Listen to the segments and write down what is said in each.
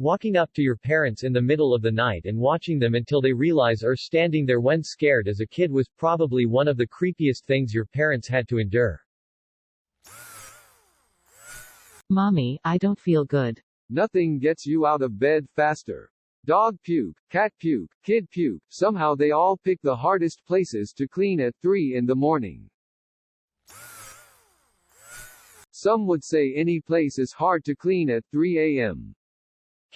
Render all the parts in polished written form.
Walking up to your parents in the middle of the night and watching them until they realize or standing there when scared as a kid was probably one of the creepiest things your parents had to endure. Mommy, I don't feel good. Nothing gets you out of bed faster. Dog puke, cat puke, kid puke, somehow they all pick the hardest places to clean at 3 in the morning. Some would say any place is hard to clean at 3 a.m.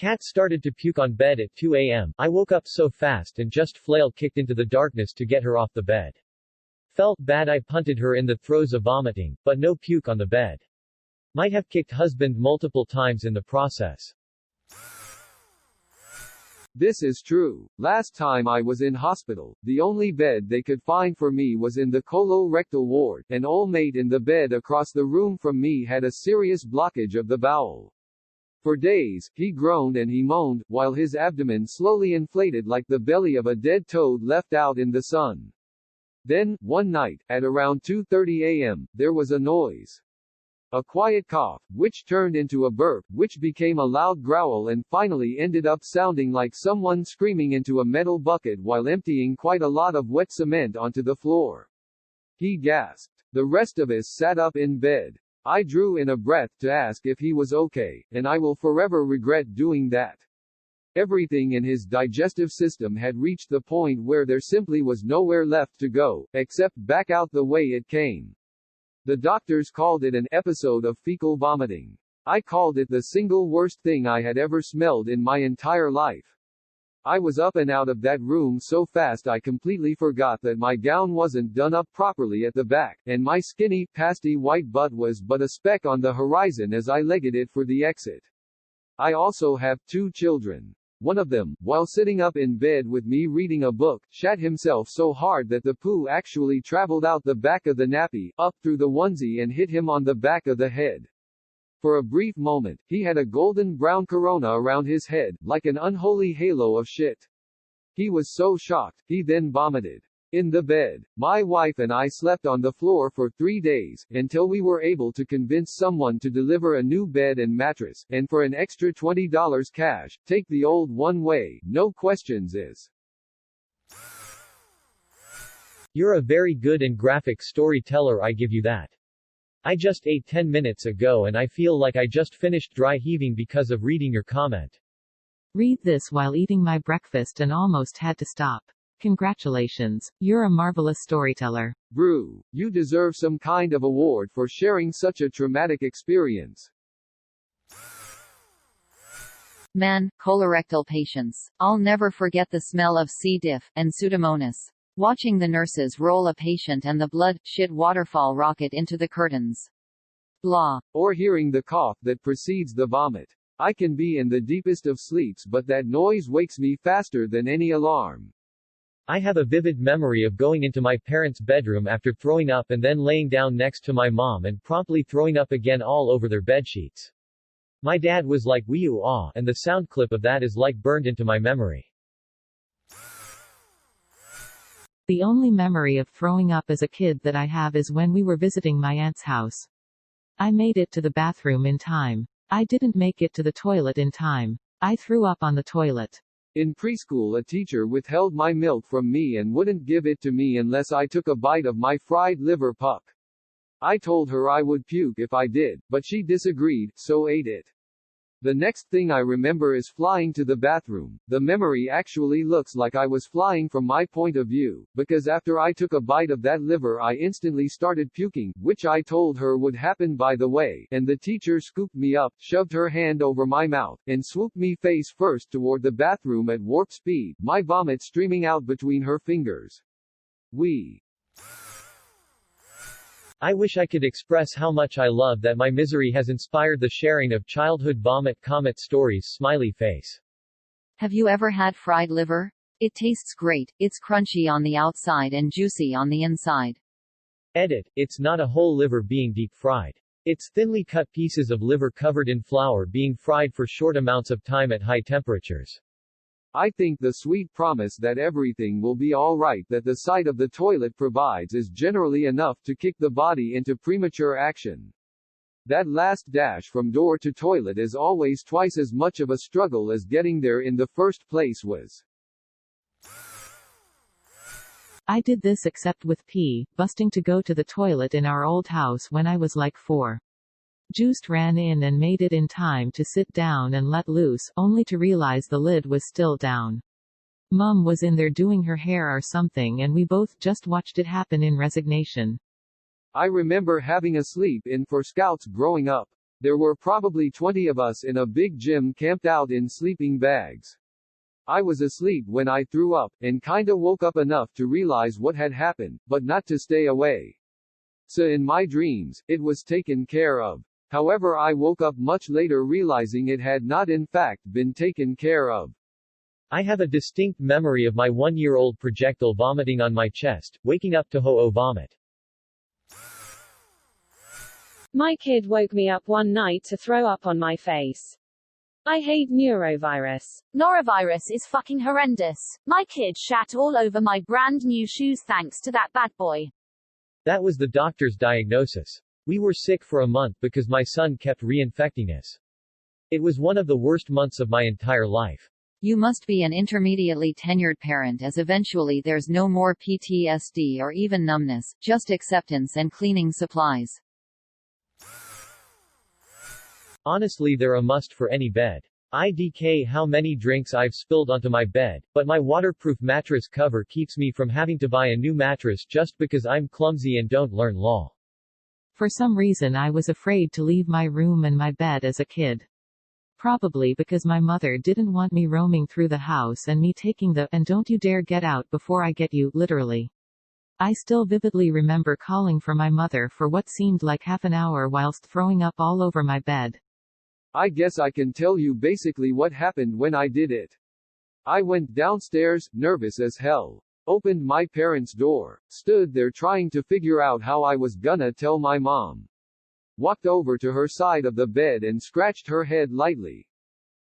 Cat started to puke on bed at 2 a.m. I woke up so fast and just flail kicked into the darkness to get her off the bed. Felt bad, I punted her in the throes of vomiting, but no puke on the bed. Might have kicked husband multiple times in the process. This is true. Last time I was in hospital, the only bed they could find for me was in the colorectal ward. An old mate in the bed across the room from me had a serious blockage of the bowel. For days, he groaned and he moaned, while his abdomen slowly inflated like the belly of a dead toad left out in the sun. Then, one night, at around 2:30 a.m., there was a noise. A quiet cough, which turned into a burp, which became a loud growl and finally ended up sounding like someone screaming into a metal bucket while emptying quite a lot of wet cement onto the floor. He gasped. The rest of us sat up in bed. I drew in a breath to ask if he was okay, and I will forever regret doing that. Everything in his digestive system had reached the point where there simply was nowhere left to go, except back out the way it came. The doctors called it an episode of fecal vomiting. I called it the single worst thing I had ever smelled in my entire life. I was up and out of that room so fast I completely forgot that my gown wasn't done up properly at the back, and my skinny, pasty white butt was but a speck on the horizon as I legged it for the exit. I also have 2 children. One of them, while sitting up in bed with me reading a book, shat himself so hard that the poo actually traveled out the back of the nappy, up through the onesie and hit him on the back of the head. For a brief moment, he had a golden brown corona around his head, like an unholy halo of shit. He was so shocked, he then vomited. In the bed, my wife and I slept on the floor for 3 days, until we were able to convince someone to deliver a new bed and mattress, and for an extra $20 cash, take the old one way, no questions is. You're a very good and graphic storyteller, I give you that. I just ate 10 minutes ago and I feel like I just finished dry heaving because of reading your comment. Read this while eating my breakfast and almost had to stop. Congratulations, you're a marvelous storyteller. Brew, you deserve some kind of award for sharing such a traumatic experience. Man, colorectal patients. I'll never forget the smell of C. diff and Pseudomonas. Watching the nurses roll a patient and the blood, shit waterfall rocket into the curtains. Blah. Or hearing the cough that precedes the vomit. I can be in the deepest of sleeps but that noise wakes me faster than any alarm. I have a vivid memory of going into my parents' bedroom after throwing up and then laying down next to my mom and promptly throwing up again all over their bedsheets. My dad was like wee ah, and the sound clip of that is like burned into my memory. The only memory of throwing up as a kid that I have is when we were visiting my aunt's house. I made it to the bathroom in time. I didn't make it to the toilet in time. I threw up on the toilet. In preschool, a teacher withheld my milk from me and wouldn't give it to me unless I took a bite of my fried liver puck. I told her I would puke if I did, but she disagreed, so ate it. The next thing I remember is flying to the bathroom. The memory actually looks like I was flying from my point of view, because after I took a bite of that liver I instantly started puking, which I told her would happen by the way, and the teacher scooped me up, shoved her hand over my mouth, and swooped me face first toward the bathroom at warp speed, my vomit streaming out between her fingers. I wish I could express how much I love that my misery has inspired the sharing of childhood vomit comet stories. Smiley face. Have you ever had fried liver? It tastes great, it's crunchy on the outside and juicy on the inside. Edit, it's not a whole liver being deep fried. It's thinly cut pieces of liver covered in flour being fried for short amounts of time at high temperatures. I think the sweet promise that everything will be alright that the sight of the toilet provides is generally enough to kick the body into premature action. That last dash from door to toilet is always twice as much of a struggle as getting there in the first place was. I did this except with pee, busting to go to the toilet in our old house when I was like 4. Juiced ran in and made it in time to sit down and let loose, only to realize the lid was still down. Mum was in there doing her hair or something and we both just watched it happen in resignation. I remember having a sleep-in for scouts growing up. There were probably 20 of us in a big gym camped out in sleeping bags. I was asleep when I threw up, and kinda woke up enough to realize what had happened, but not to stay away. So in my dreams, it was taken care of. However, I woke up much later realizing it had not in fact been taken care of. I have a distinct memory of my 1-year-old projectile vomiting on my chest, waking up to ho-oh vomit. My kid woke me up one night to throw up on my face. I hate neurovirus. Norovirus is fucking horrendous. My kid shat all over my brand new shoes thanks to that bad boy. That was the doctor's diagnosis. We were sick for a month because my son kept reinfecting us. It was one of the worst months of my entire life. You must be an intermediately tenured parent, as eventually there's no more PTSD or even numbness, just acceptance and cleaning supplies. Honestly, they're a must for any bed. IDK how many drinks I've spilled onto my bed, but my waterproof mattress cover keeps me from having to buy a new mattress just because I'm clumsy and don't learn law. For some reason I was afraid to leave my room and my bed as a kid. Probably because my mother didn't want me roaming through the house and me taking the "and don't you dare get out before I get you" literally. I still vividly remember calling for my mother for what seemed like half an hour whilst throwing up all over my bed. I guess I can tell you basically what happened when I did it. I went downstairs, nervous as hell. Opened my parents' door. Stood there trying to figure out how I was gonna tell my mom. Walked over to her side of the bed and scratched her head lightly.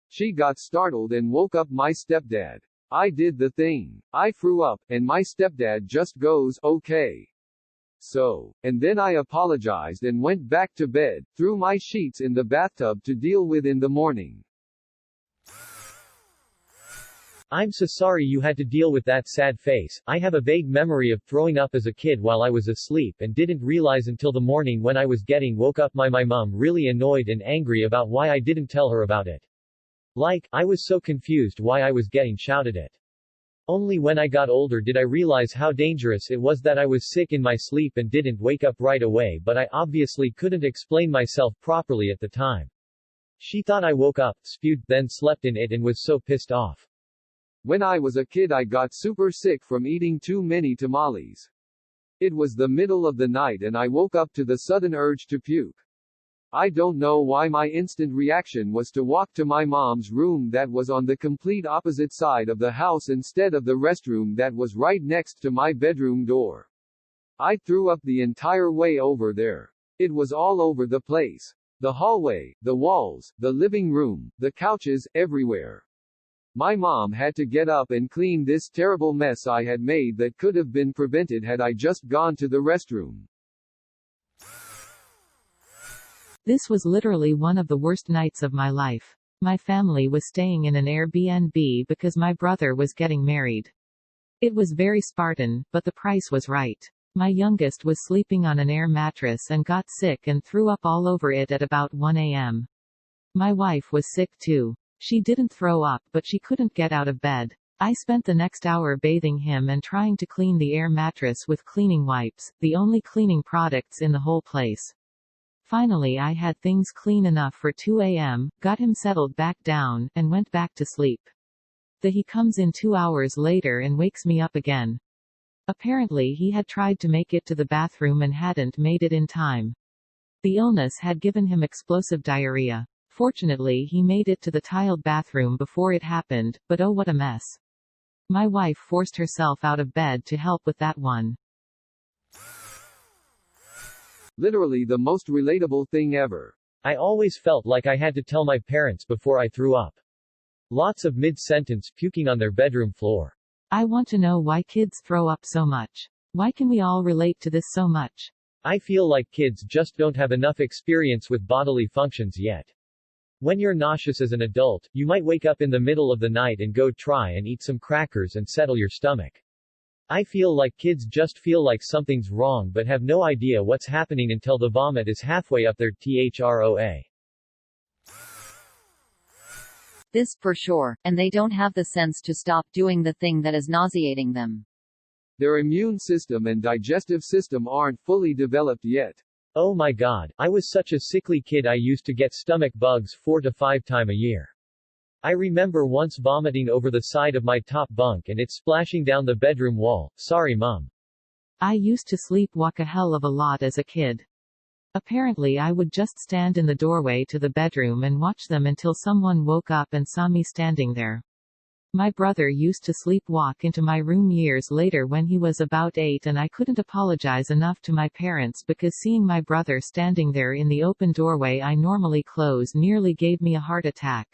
She got startled and woke up my stepdad. I did the thing. I threw up, and my stepdad just goes, "Okay." So, and then I apologized and went back to bed, threw my sheets in the bathtub to deal with in the morning. I'm so sorry you had to deal with that sad face. I have a vague memory of throwing up as a kid while I was asleep and didn't realize until the morning when I was getting woke up my mom really annoyed and angry about why I didn't tell her about it. Like, I was so confused why I was getting shouted at. Only when I got older did I realize how dangerous it was that I was sick in my sleep and didn't wake up right away, but I obviously couldn't explain myself properly at the time. She thought I woke up, spewed, then slept in it and was so pissed off. When I was a kid I got super sick from eating too many tamales. It was the middle of the night and I woke up to the sudden urge to puke. I don't know why my instant reaction was to walk to my mom's room that was on the complete opposite side of the house instead of the restroom that was right next to my bedroom door. I threw up the entire way over there. It was all over the place. The hallway, the walls, the living room, the couches, everywhere. My mom had to get up and clean this terrible mess I had made that could have been prevented had I just gone to the restroom. This was literally one of the worst nights of my life. My family was staying in an Airbnb because my brother was getting married. It was very Spartan, but the price was right. My youngest was sleeping on an air mattress and got sick and threw up all over it at about 1 a.m. My wife was sick too. She didn't throw up, but she couldn't get out of bed. I spent the next hour bathing him and trying to clean the air mattress with cleaning wipes, the only cleaning products in the whole place. Finally I had things clean enough for 2 a.m., got him settled back down, and went back to sleep. He comes in 2 hours later and wakes me up again. Apparently he had tried to make it to the bathroom and hadn't made it in time. The illness had given him explosive diarrhea. Fortunately he made it to the tiled bathroom before it happened, but oh what a mess. My wife forced herself out of bed to help with that one. Literally the most relatable thing ever. I always felt like I had to tell my parents before I threw up. Lots of mid-sentence puking on their bedroom floor. I want to know why kids throw up so much. Why can we all relate to this so much? I feel like kids just don't have enough experience with bodily functions yet. When you're nauseous as an adult, you might wake up in the middle of the night and go try and eat some crackers and settle your stomach. I feel like kids just feel like something's wrong but have no idea what's happening until the vomit is halfway up their throat. This for sure, and they don't have the sense to stop doing the thing that is nauseating them. Their immune system and digestive system aren't fully developed yet. Oh my god, I was such a sickly kid. I used to get stomach bugs 4 to 5 times a year. I remember once vomiting over the side of my top bunk and it splashing down the bedroom wall. Sorry mom. I used to sleepwalk a hell of a lot as a kid. Apparently I would just stand in the doorway to the bedroom and watch them until someone woke up and saw me standing there. My brother used to sleepwalk into my room years later when he was about 8 and I couldn't apologize enough to my parents because seeing my brother standing there in the open doorway I normally close nearly gave me a heart attack.